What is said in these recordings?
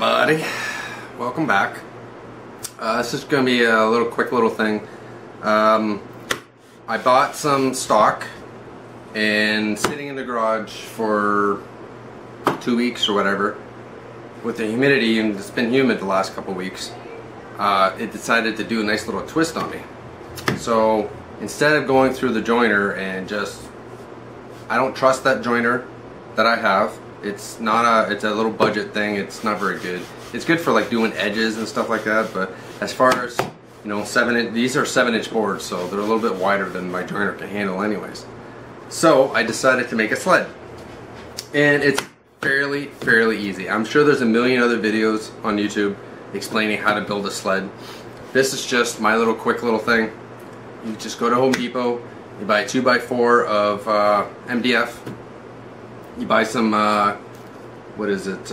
everybody, welcome back. This is going to be a quick little thing. I bought some stock and sitting in the garage for 2 weeks or whatever. With the humidity, and it's been humid the last couple weeks, it decided to do a nice little twist on me. So instead of going through the joiner and I don't trust that joiner that I have. It's a little budget thing. It's not very good. It's good for like doing edges and stuff like that, but as far as, you know, these are 7-inch boards, so they're a little bit wider than my joiner can handle anyways. So I decided to make a sled, and it's fairly easy. I'm sure there's a million other videos on YouTube explaining how to build a sled. This is just my quick little thing. You just go to Home Depot, you buy a 2x4 of MDF. You buy some, what is it,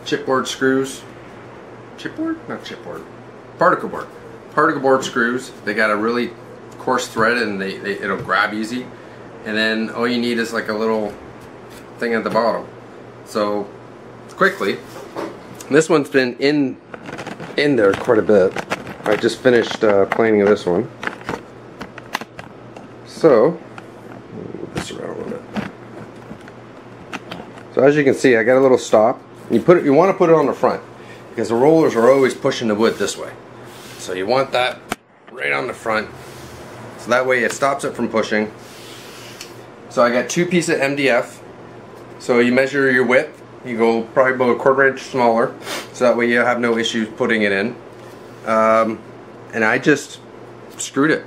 chipboard screws. Chipboard? Not chipboard. Particle board. Particle board screws. They got a really coarse thread and it'll grab easy. And then all you need is like a little thing at the bottom. So, quickly, this one's been in there quite a bit. I just finished planing this one. So, move this around a little bit. So as you can see, I got a little stop. You want to put it on the front because the rollers are always pushing the wood this way. So you want that right on the front, so that way it stops it from pushing. So I got 2 pieces of MDF. So you measure your width. You go probably about a 1/4 inch smaller, so that way you have no issues putting it in. And I just screwed it.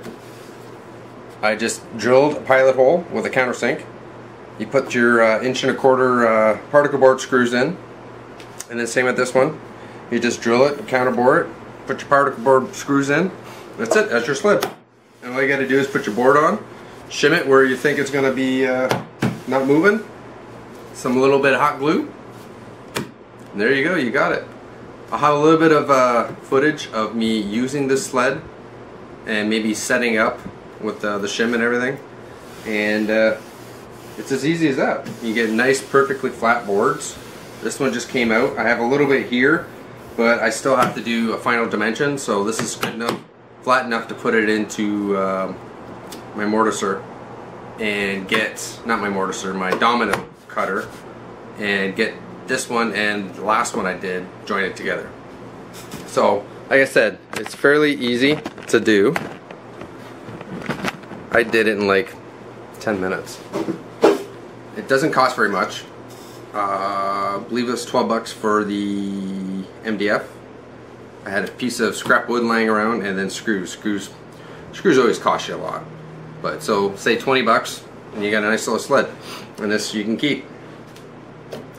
I just drilled a pilot hole with a countersink. You put your 1.25 inch particle board screws in, and then same with this one. You just drill it, counterbore it, put your particle board screws in. That's it. That's your sled. And all you got to do is put your board on, shim it where you think it's going to be not moving. Some little bit of hot glue. And there you go. You got it. I'll have a little bit of footage of me using this sled and maybe setting up with the shim and everything, and it's as easy as that. You get nice perfectly flat boards. This one just came out. I have a little bit here, but I still have to do a final dimension, so this is good enough, flat enough to put it into my mortiser and get, not my mortiser, my domino cutter, and get this one and the last one I did joined together. So like I said, it's fairly easy to do. I did it in like 10 minutes. It doesn't cost very much. I believe it was 12 bucks for the MDF. I had a piece of scrap wood laying around, and then screws. Screws always cost you a lot. But so say 20 bucks and you got a nice little sled. And this you can keep.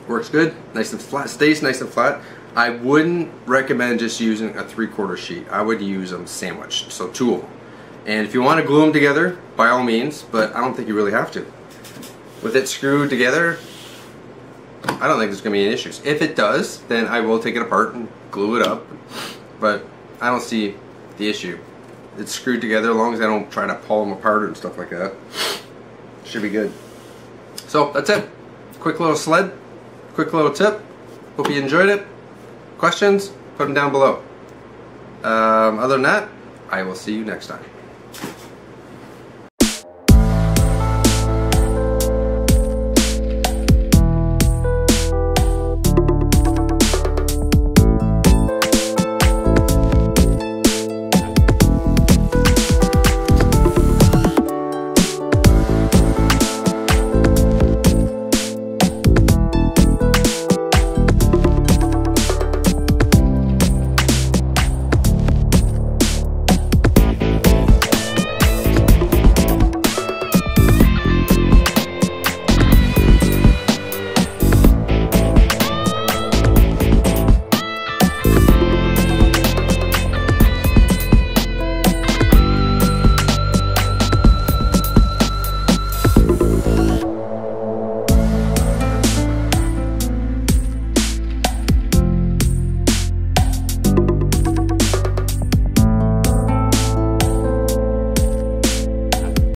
Works good, nice and flat, stays nice and flat. I wouldn't recommend just using a 3/4 sheet. I would use them sandwiched, so 2 of them. And if you want to glue them together, by all means, but I don't think you really have to. With it screwed together, I don't think there's going to be any issues. If it does, then I will take it apart and glue it up, but I don't see the issue. It's screwed together as long as I don't try to pull them apart and stuff like that. Should be good. So that's it. Quick little sled, quick little tip. Hope you enjoyed it. Questions? Put them down below. Other than that, I will see you next time.